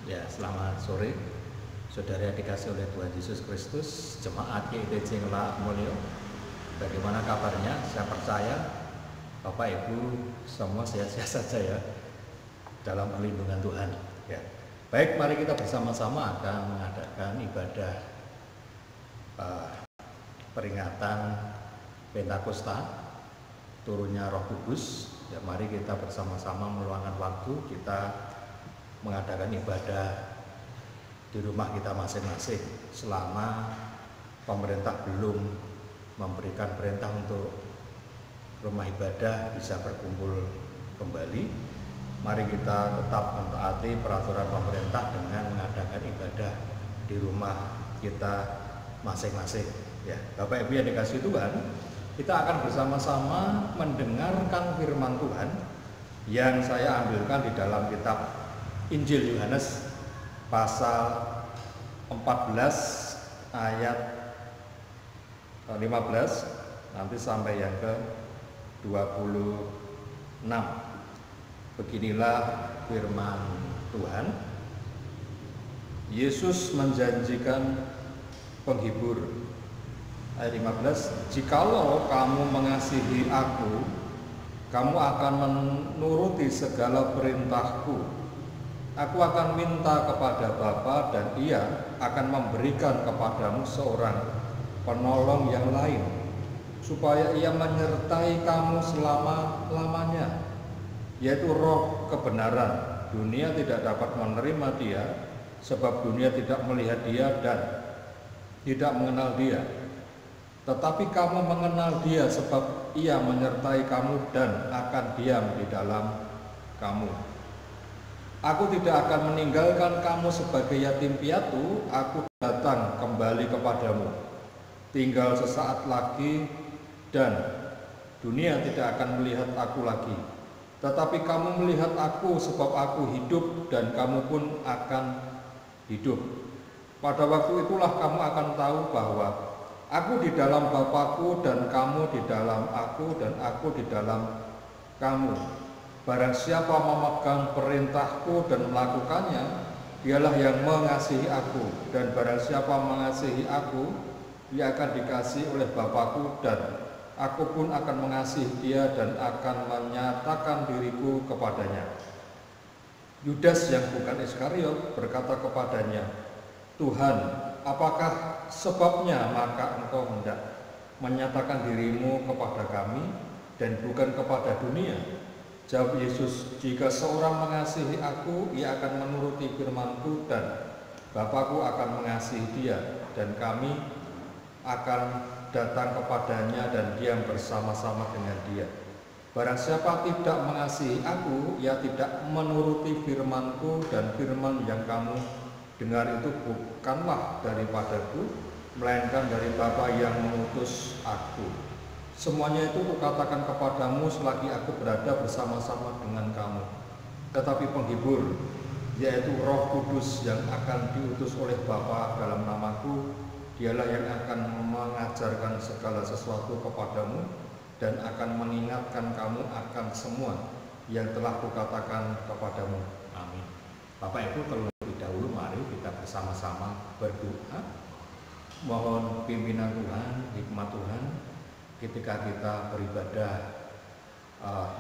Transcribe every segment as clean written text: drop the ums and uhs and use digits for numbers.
Ya, selamat sore, saudara yang dikasih oleh Tuhan Yesus Kristus, jemaat GITC Ngelak Mulyo. Bagaimana kabarnya? Saya percaya Bapak Ibu semua sehat-sehat saja ya, dalam perlindungan Tuhan. Ya, baik, mari kita bersama-sama akan mengadakan ibadah peringatan Pentakosta, turunnya Roh Kudus. Ya, mari kita bersama-sama meluangkan waktu kita mengadakan ibadah di rumah kita masing-masing selama pemerintah belum memberikan perintah untuk rumah ibadah bisa berkumpul kembali. Mari kita tetap mentaati peraturan pemerintah dengan mengadakan ibadah di rumah kita masing-masing. Ya, Bapak Ibu yang dikasihi Tuhan, kita akan bersama-sama mendengarkan firman Tuhan yang saya ambilkan di dalam kitab Injil Yohanes pasal 14 ayat 15 nanti sampai yang ke 26. Beginilah firman Tuhan. Yesus menjanjikan penghibur. Ayat 15, jikalau kamu mengasihi aku, kamu akan menuruti segala perintahku. Aku akan minta kepada Bapa dan Ia akan memberikan kepadamu seorang penolong yang lain, supaya Ia menyertai kamu selama-lamanya, yaitu Roh kebenaran. Dunia tidak dapat menerima Dia, sebab dunia tidak melihat Dia dan tidak mengenal Dia. Tetapi kamu mengenal Dia, sebab Ia menyertai kamu dan akan diam di dalam kamu. Aku tidak akan meninggalkan kamu sebagai yatim piatu, aku datang kembali kepadamu. Tinggal sesaat lagi dan dunia tidak akan melihat aku lagi. Tetapi kamu melihat aku sebab aku hidup dan kamu pun akan hidup. Pada waktu itulah kamu akan tahu bahwa aku di dalam Bapa-Ku dan kamu di dalam aku dan aku di dalam kamu. Barang siapa memegang perintahku dan melakukannya, dialah yang mengasihi aku. Dan barang siapa mengasihi aku, dia akan dikasihi oleh Bapa-Ku, dan aku pun akan mengasihi dia dan akan menyatakan diriku kepadanya. Yudas yang bukan Iskariot berkata kepadanya, Tuhan, apakah sebabnya maka engkau hendak menyatakan dirimu kepada kami dan bukan kepada dunia? Jawab Yesus, jika seorang mengasihi aku, ia akan menuruti firman-Ku dan Bapa-Ku akan mengasihi dia, dan kami akan datang kepadanya dan diam bersama-sama dengan dia. Barang siapa tidak mengasihi aku, ia tidak menuruti firman-Ku, dan firman yang kamu dengar itu bukanlah daripadaku, melainkan dari Bapa yang mengutus aku. Semuanya itu kukatakan kepadamu selagi aku berada bersama-sama dengan kamu. Tetapi penghibur, yaitu Roh Kudus yang akan diutus oleh Bapa dalam namaku, dialah yang akan mengajarkan segala sesuatu kepadamu dan akan mengingatkan kamu akan semua yang telah kukatakan kepadamu. Amin. Bapak Ibu, terlebih dahulu mari kita bersama-sama berdoa. Mohon pimpinan Tuhan, hikmat Tuhan, ketika kita beribadah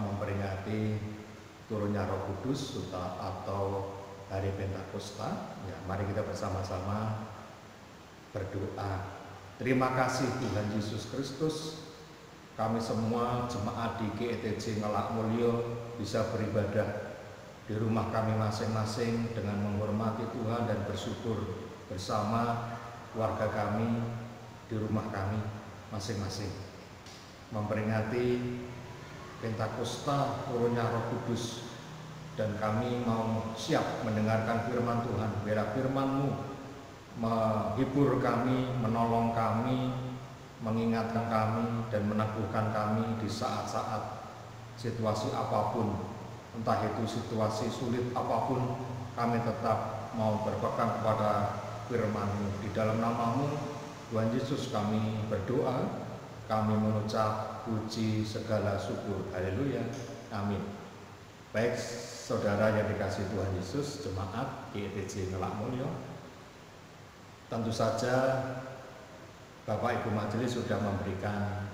memperingati turunnya Roh Kudus atau Hari Pentakosta, ya, mari kita bersama-sama berdoa. Terima kasih Tuhan Yesus Kristus, kami semua jemaat di GITC Ngelak Mulyo bisa beribadah di rumah kami masing-masing dengan menghormati Tuhan dan bersyukur bersama keluarga kami di rumah kami masing-masing. Memperingati Pentakosta turunnya Roh Kudus, dan kami mau siap mendengarkan firman Tuhan. Biarlah firman-Mu menghibur kami, menolong kami, mengingatkan kami, dan meneguhkan kami di saat-saat situasi apapun, entah itu situasi sulit apapun, kami tetap mau berpegang kepada firman-Mu. Di dalam nama-Mu Tuhan Yesus kami berdoa, kami mengucap puji segala syukur. Haleluya. Amin. Baik saudara yang dikasih Tuhan Yesus, jemaat GETJ Ngelak Mulyo, tentu saja Bapak Ibu Majelis sudah memberikan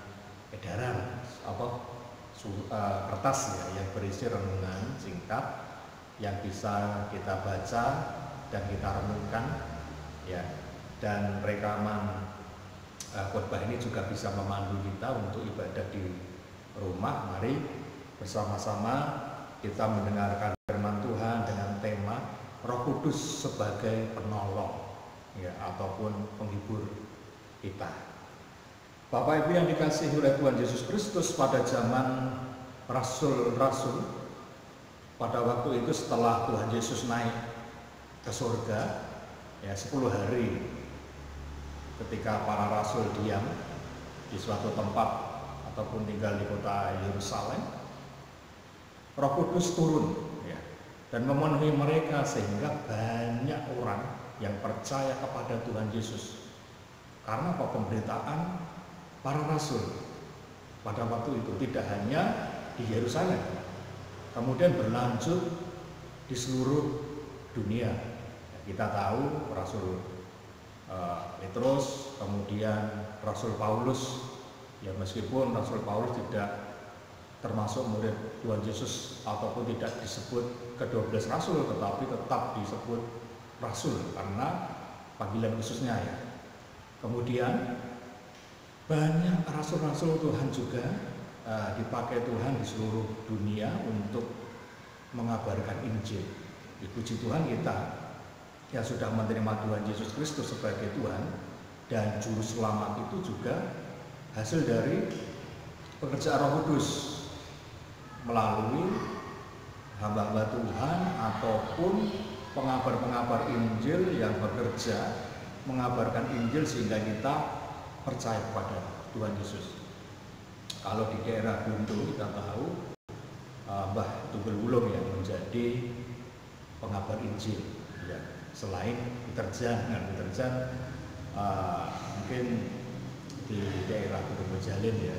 edaran kertas ya, yang berisi renungan singkat yang bisa kita baca dan kita renungkan ya, dan rekaman khotbah ini juga bisa memandu kita untuk ibadah di rumah. Mari bersama-sama kita mendengarkan firman Tuhan dengan tema Roh Kudus sebagai penolong ya, ataupun penghibur kita. Bapak Ibu yang dikasihi oleh Tuhan Yesus Kristus, pada zaman rasul-rasul, pada waktu itu setelah Tuhan Yesus naik ke surga ya, 10 hari ketika para rasul diam di suatu tempat ataupun tinggal di kota Yerusalem, Roh Kudus turun ya, dan memenuhi mereka sehingga banyak orang yang percaya kepada Tuhan Yesus karena pemberitaan para rasul pada waktu itu tidak hanya di Yerusalem, kemudian berlanjut di seluruh dunia. Kita tahu Rasul Petrus, kemudian Rasul Paulus ya, meskipun Rasul Paulus tidak termasuk murid Tuhan Yesus ataupun tidak disebut ke-12 rasul, tetapi tetap disebut rasul karena panggilan khususnya ya. Kemudian banyak rasul-rasul Tuhan juga dipakai Tuhan di seluruh dunia untuk mengabarkan Injil. Dipuji Tuhan kita yang sudah menerima Tuhan Yesus Kristus sebagai Tuhan dan Juru Selamat itu juga hasil dari pekerjaan Roh Kudus melalui hamba-hamba Tuhan ataupun pengabar-pengabar Injil yang bekerja mengabarkan Injil sehingga kita percaya kepada Tuhan Yesus. Kalau di daerah Gunung kita tahu Mbah Tugel Wulung yang menjadi pengabar Injil ya. Selain Peterjan, mungkin di daerah Gunung Bejalin ya,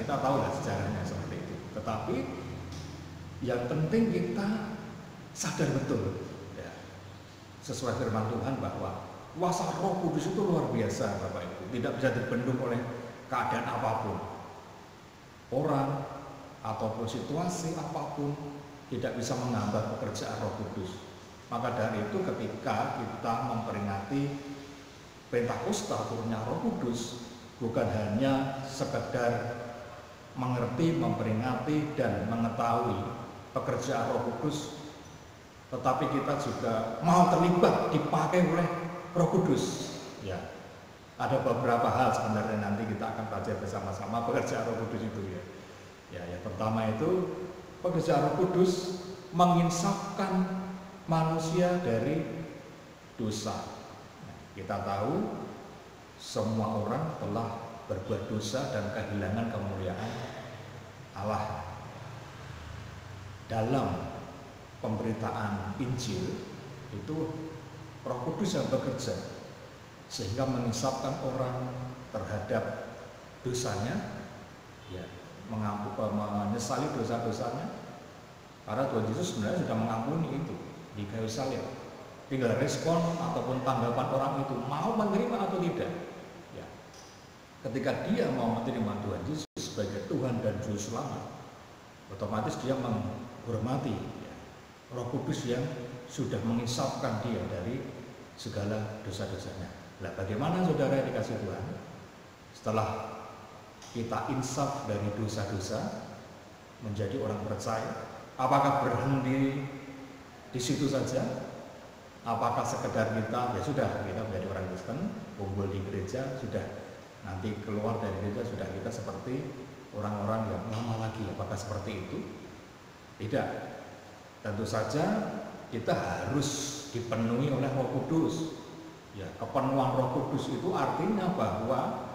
kita tahu lah sejarahnya seperti itu. Tetapi yang penting kita sadar betul ya, sesuai firman Tuhan bahwa kuasa Roh Kudus itu luar biasa Bapak Ibu, tidak bisa dibendung oleh keadaan apapun, orang ataupun situasi apapun tidak bisa menghambat pekerjaan Roh Kudus. Maka dari itu ketika kita memperingati Pentakosta turunnya Roh Kudus, bukan hanya sekedar mengerti, memperingati dan mengetahui pekerjaan Roh Kudus, tetapi kita juga mau terlibat, dipakai oleh Roh Kudus ya. Ada beberapa hal sebenarnya nanti kita akan belajar bersama-sama pekerjaan Roh Kudus itu ya. Ya, yang pertama itu pekerjaan Roh Kudus menginsafkan manusia dari dosa. Nah, kita tahu semua orang telah berbuat dosa dan kehilangan kemuliaan Allah. Dalam pemberitaan Injil itu Roh Kudus yang bekerja sehingga mengisapkan orang terhadap dosanya ya, menyesali dosa-dosanya, karena Tuhan Yesus sebenarnya sudah mengampuni itu di kayu salib. Tinggal respon ataupun tanggapan orang itu mau menerima atau tidak ya. Ketika dia mau menerima Tuhan Yesus sebagai Tuhan dan Juru Selamat, otomatis dia menghormati ya, Roh Kudus yang sudah mengisapkan dia dari segala dosa-dosanya. Nah, bagaimana saudara yang dikasih Tuhan? Setelah kita insaf dari dosa-dosa menjadi orang percaya, apakah berhenti di situ saja? Apakah sekedar kita ya sudah kita menjadi orang Kristen, kumpul di gereja, sudah nanti keluar dari gereja sudah kita seperti orang-orang yang lama lagi? Apakah seperti itu? Tidak. Tentu saja kita harus dipenuhi oleh Roh Kudus. Ya, kepenuhan Roh Kudus itu artinya bahwa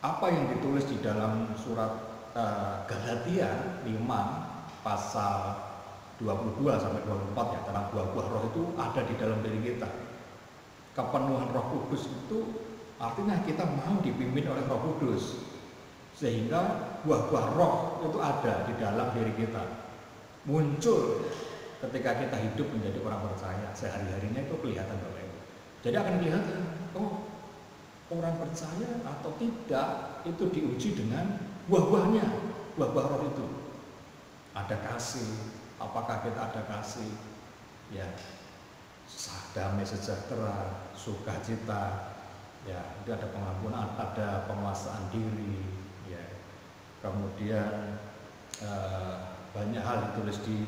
apa yang ditulis di dalam surat Galatia 5 pasal 22 sampai 24 ya, tentang buah-buah roh itu ada di dalam diri kita. Kepenuhan Roh Kudus itu artinya kita mau dipimpin oleh Roh Kudus sehingga buah-buah roh itu ada di dalam diri kita. muncul ketika kita hidup menjadi orang percaya. Sehari-harinya itu kelihatan Bapak Ibu. Jadi akan kelihatan, oh orang percaya atau tidak itu diuji dengan buah-buahnya, buah-buah roh itu. Ada kasih, apakah kita ada kasih? Ya, damai sejahtera, sukacita, ya, itu ada pengampunan, ada penguasaan diri, ya. Kemudian banyak hal ditulis di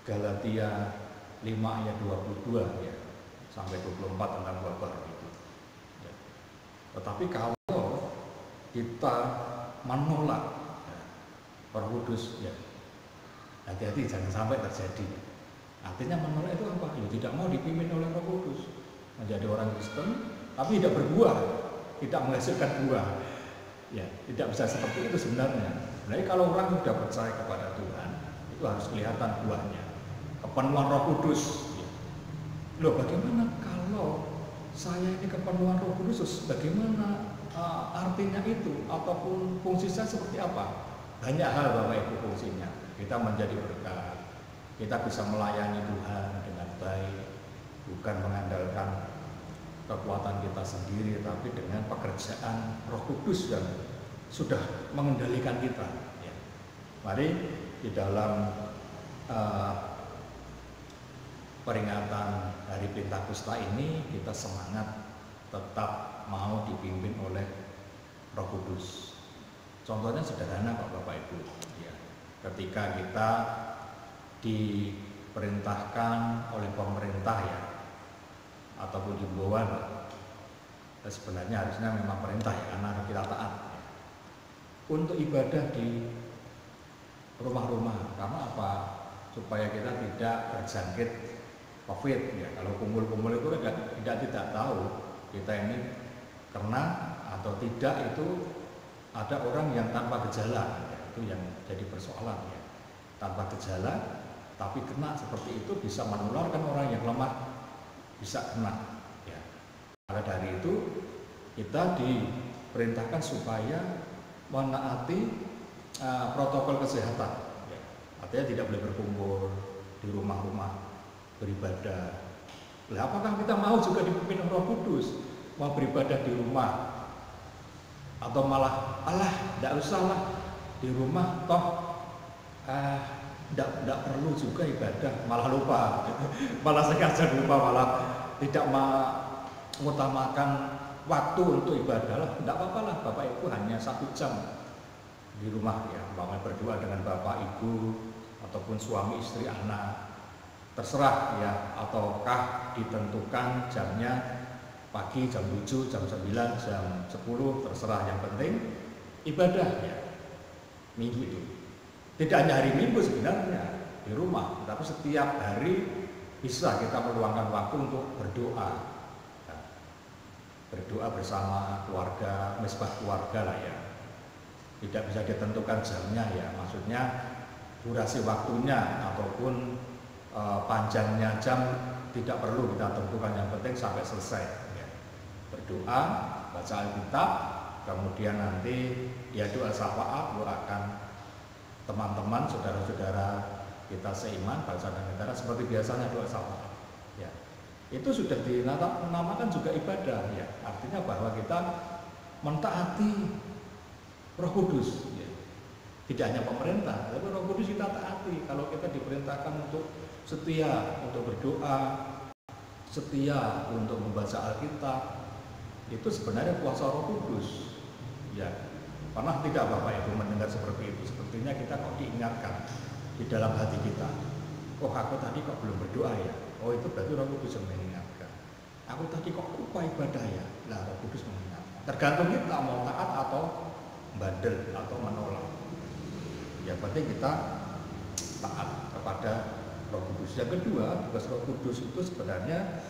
Galatia 5 ayat 22 ya, sampai 24 tentang buah-buah roh itu. Ya. Tetapi kalau kita menolak ya, Roh Kudus, ya, hati-hati jangan sampai terjadi. Artinya menolak itu apa? Ya, tidak mau dipimpin oleh Roh Kudus, menjadi orang Kristen tapi tidak berbuah, tidak menghasilkan buah. Ya, tidak bisa seperti itu sebenarnya. Jadi kalau orang sudah percaya kepada Tuhan, itu harus kelihatan buahnya. Kepenuhan Roh Kudus. Ya. Loh, bagaimana kalau saya ini kepenuhan Roh Kudus? Bagaimana artinya itu? Ataupun fungsi saya seperti apa? Banyak hal Bapak Ibu fungsinya. Kita menjadi berkat. Kita bisa melayani Tuhan dengan baik, bukan mengandalkan kekuatan kita sendiri, tapi dengan pekerjaan Roh Kudus yang sudah mengendalikan kita. Ya. Mari di dalam peringatan Hari Pentakosta ini kita semangat tetap mau dipimpin oleh Roh Kudus. Contohnya sederhana Bapak Ibu. Ya. Ketika kita diperintahkan oleh pemerintah ya, ataupun himbauan, sebenarnya harusnya memang perintah ya, karena kita taat ya, untuk ibadah di rumah-rumah. Karena apa? Supaya kita tidak terjangkit COVID ya. Kalau kumpul-kumpul itu tidak tahu kita ini kena atau tidak, itu ada orang yang tanpa gejala ya, itu yang jadi persoalan ya. Tanpa gejala tapi kena seperti itu bisa menularkan orang yang lemah, bisa kena ya. Maka dari itu kita diperintahkan supaya menaati protokol kesehatan ya. Artinya tidak boleh berkumpul di rumah-rumah beribadah. Nah, apakah kita mau juga dipimpin Roh Kudus mau beribadah di rumah, atau malah tidak usah lah di rumah, toh tidak perlu juga ibadah, malah lupa malah sengaja lupa, malah tidak mengutamakan waktu untuk ibadah lah. Tidak apa-apa lah Bapak Ibu, hanya 1 jam di rumah ya, bangun berdoa dengan Bapak Ibu ataupun suami istri anak, terserah ya. Ataukah ditentukan jamnya pagi jam 7, jam 9, jam 10, terserah, yang penting ibadah ya. Minggu itu tidak hanya hari Minggu sebenarnya di rumah, tapi setiap hari bisa kita meluangkan waktu untuk berdoa ya. Berdoa bersama keluarga, mesbah keluarga lah ya. Tidak bisa ditentukan jamnya ya, maksudnya durasi waktunya ataupun panjangnya jam tidak perlu kita tentukan, yang penting sampai selesai ya. Berdoa, baca Alkitab, kemudian nanti dia doa syafaat, doakan teman-teman, saudara-saudara kita seiman, bangsa dan negara seperti biasanya doa syafaat ya. Itu sudah dinamakan juga ibadah ya. Artinya bahwa kita mentaati Roh Kudus ya. Tidak hanya pemerintah, tapi Roh Kudus kita taati. Kalau kita diperintahkan untuk setia untuk berdoa, setia untuk membaca Alkitab, itu sebenarnya kuasa Roh Kudus ya. Pernah tidak Bapak Ibu mendengar seperti itu? Sepertinya kita kok diingatkan di dalam hati kita, oh aku tadi kok belum berdoa ya. Oh, itu berarti Roh Kudus yang mengingatkan. Aku tadi kok lupa ibadah ya. Nah, Roh Kudus mengingatkan. Tergantung kita mau taat atau bandel atau menolak. Yang penting kita taat kepada Roh Kudus. Yang kedua, tugas Roh Kudus itu sebenarnya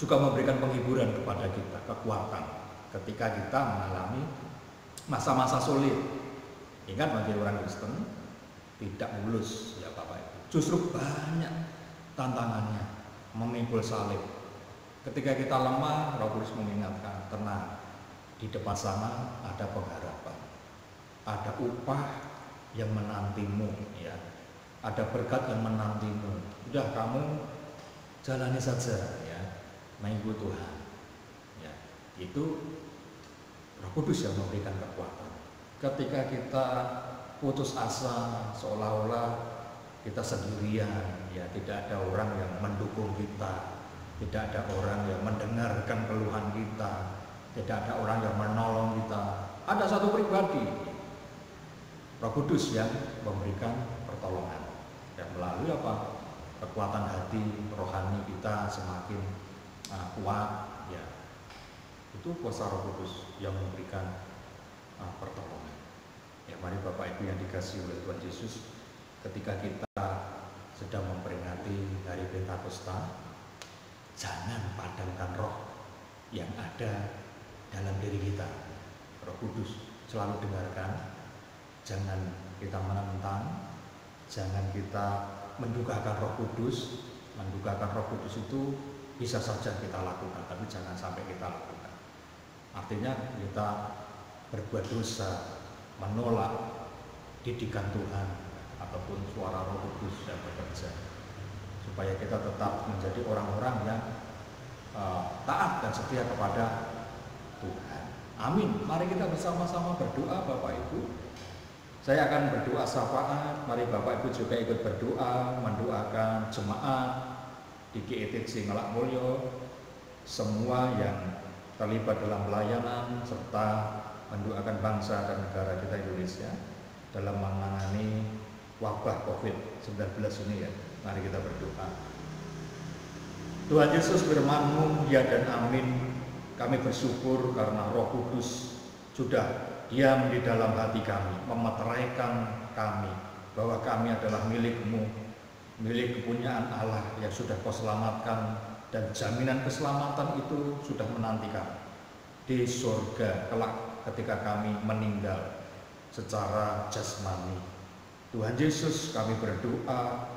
juga memberikan penghiburan kepada kita, kekuatan ketika kita mengalami masa-masa sulit. Ingat, bagi orang Kristen tidak mulus ya Bapak Ibu. Justru banyak tantangannya, memikul salib. Ketika kita lemah, Roh Kudus mengingatkan, tenang, di depan sana ada pengharapan, ada upah yang menantimu, ya. Ada berkat yang menantimu. Udah, kamu jalani saja, ya, mengikut Tuhan. Ya, itu Roh Kudus yang memberikan kekuatan. Ketika kita putus asa, seolah-olah kita sendirian, ya, tidak ada orang yang mendukung kita, tidak ada orang yang mendengarkan keluhan kita, tidak ada orang yang menolong kita. Ada satu pribadi, Roh Kudus, yang memberikan pertolongan, dan melalui apa? Kekuatan hati rohani kita semakin kuat, ya. Itu kuasa Roh Kudus yang memberikan pertolongan. Ya, mari Bapak Ibu yang dikasihi oleh Tuhan Yesus, ketika kita sedang memperingati hari Pentakosta, jangan padamkan roh yang ada dalam diri kita. Roh Kudus selalu dengarkan, jangan kita menentang, jangan kita mendukakan Roh Kudus. Mendukakan Roh Kudus itu bisa saja kita lakukan, tapi jangan sampai kita lakukan. Artinya kita berbuat dosa, menolak didikan Tuhan ataupun suara Roh Kudus yang bekerja, supaya kita tetap menjadi orang-orang yang taat dan setia kepada Tuhan. Amin. Mari kita bersama-sama berdoa, Bapak Ibu. Saya akan berdoa syafaat. Mari Bapak Ibu juga ikut berdoa, mendoakan jemaat di GETC Ngelak Mulyo, semua yang terlibat dalam pelayanan, serta mendoakan bangsa dan negara kita Indonesia dalam menangani wabah COVID-19 ini, ya. Mari kita berdoa. Tuhan Yesus, firman-Mu ya dan amin. Kami bersyukur karena Roh Kudus sudah diam di dalam hati kami, memeteraikan kami bahwa kami adalah milik-Mu, milik kepunyaan Allah yang sudah Kau selamatkan, dan jaminan keselamatan itu sudah menanti kami di surga kelak ketika kami meninggal secara jasmani. Tuhan Yesus, kami berdoa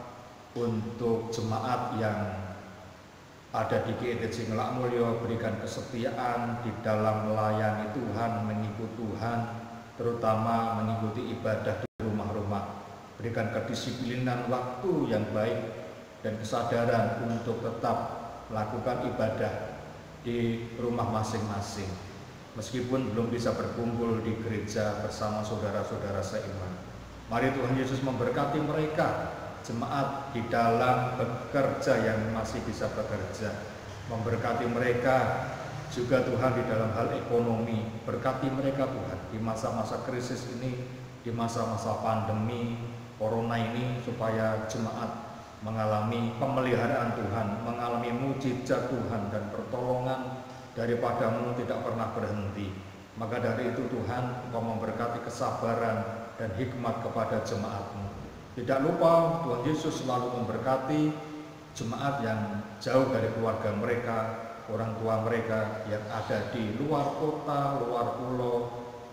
untuk jemaat yang ada di GETC Ngelak Mulyo, berikan kesetiaan di dalam melayani Tuhan, mengikuti Tuhan, terutama mengikuti ibadah di rumah-rumah. Berikan kedisiplinan waktu yang baik dan kesadaran untuk tetap melakukan ibadah di rumah masing-masing, meskipun belum bisa berkumpul di gereja bersama saudara-saudara seiman. Mari Tuhan Yesus memberkati mereka, jemaat di dalam bekerja yang masih bisa bekerja, memberkati mereka juga Tuhan di dalam hal ekonomi. Berkati mereka Tuhan di masa-masa krisis ini, di masa-masa pandemi corona ini, supaya jemaat mengalami pemeliharaan Tuhan, mengalami mujizat Tuhan dan pertolongan daripada-Mu tidak pernah berhenti. Maka dari itu Tuhan, Engkau memberkati kesabaran dan hikmat kepada jemaat-Mu. Tidak lupa Tuhan Yesus selalu memberkati jemaat yang jauh dari keluarga mereka, orang tua mereka yang ada di luar kota, luar pulau,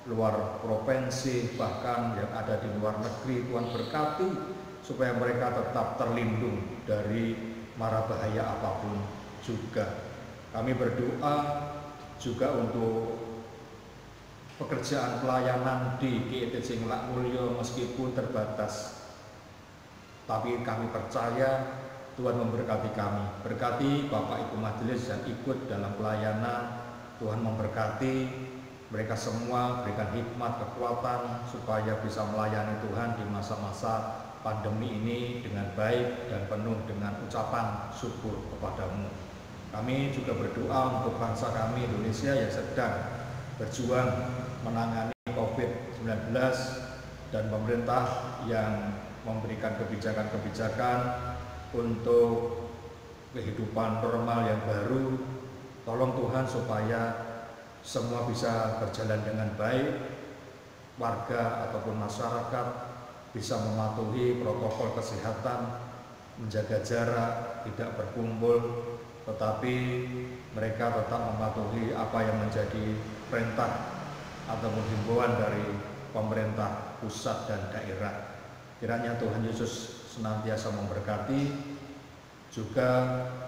luar provinsi, bahkan yang ada di luar negeri. Tuhan berkati supaya mereka tetap terlindung dari mara bahaya apapun juga. Kami berdoa juga untuk pekerjaan pelayanan di GETC Ngelak Mulyo, meskipun terbatas, tapi kami percaya Tuhan memberkati kami. Berkati Bapak Ibu Majelis yang ikut dalam pelayanan. Tuhan memberkati mereka semua, berikan hikmat, kekuatan supaya bisa melayani Tuhan di masa-masa pandemi ini dengan baik dan penuh dengan ucapan syukur kepada-Mu. Kami juga berdoa untuk bangsa kami Indonesia yang sedang berjuang menangani COVID-19, dan pemerintah yang memberikan kebijakan-kebijakan untuk kehidupan normal yang baru. Tolong Tuhan supaya semua bisa berjalan dengan baik, warga ataupun masyarakat bisa mematuhi protokol kesehatan, menjaga jarak, tidak berkumpul, tetapi mereka tetap mematuhi apa yang menjadi perintah ataupun himbauan dari pemerintah pusat dan daerah. Kiranya Tuhan Yesus senantiasa memberkati juga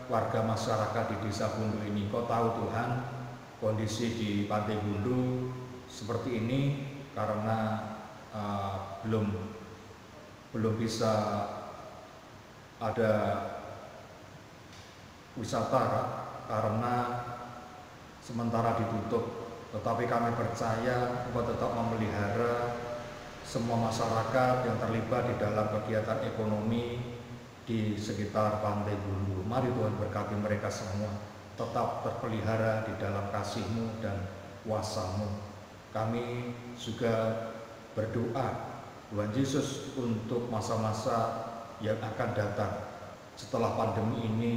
warga masyarakat di Desa Bundu ini. Kau tahu Tuhan, kondisi di Pantai Bundu seperti ini karena belum belum bisa ada wisata karena sementara ditutup, tetapi kami percaya Engkau tetap memelihara semua masyarakat yang terlibat di dalam kegiatan ekonomi di sekitar Pantai Bulu. Mari Tuhan berkati mereka semua tetap terpelihara di dalam kasih-Mu dan kuasa-Mu. Kami juga berdoa Tuhan Yesus untuk masa-masa yang akan datang setelah pandemi ini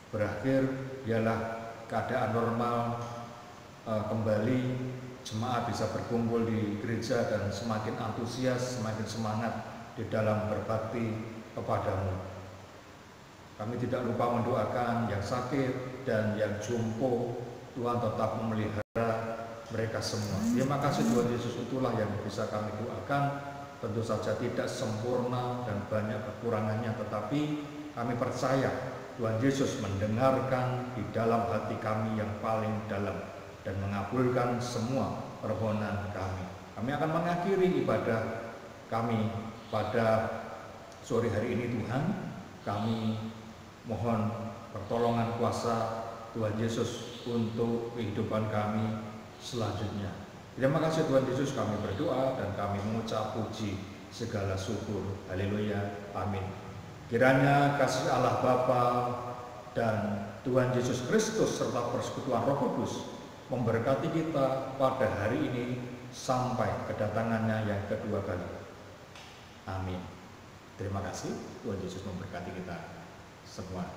berakhir, biarlah keadaan normal kembali, jemaat bisa berkumpul di gereja dan semakin antusias, semakin semangat di dalam berbakti kepadamu. Kami tidak lupa mendoakan yang sakit dan yang jompo, Tuhan tetap memelihara mereka semua. Terima kasih Tuhan Yesus, itulah yang bisa kami doakan. Tentu saja tidak sempurna dan banyak kekurangannya, tetapi kami percaya Tuhan Yesus mendengarkan di dalam hati kami yang paling dalam dan mengabulkan semua permohonan kami. Kami akan mengakhiri ibadah kami pada sore hari ini. Tuhan, kami mohon pertolongan kuasa Tuhan Yesus untuk kehidupan kami selanjutnya. Terima kasih Tuhan Yesus, kami berdoa dan kami mengucap puji segala syukur. Haleluya, amin. Kiranya kasih Allah Bapa dan Tuhan Yesus Kristus serta persekutuan Roh Kudus memberkati kita pada hari ini sampai kedatangannya yang kedua kali. Amin. Terima kasih, Tuhan Yesus memberkati kita semua.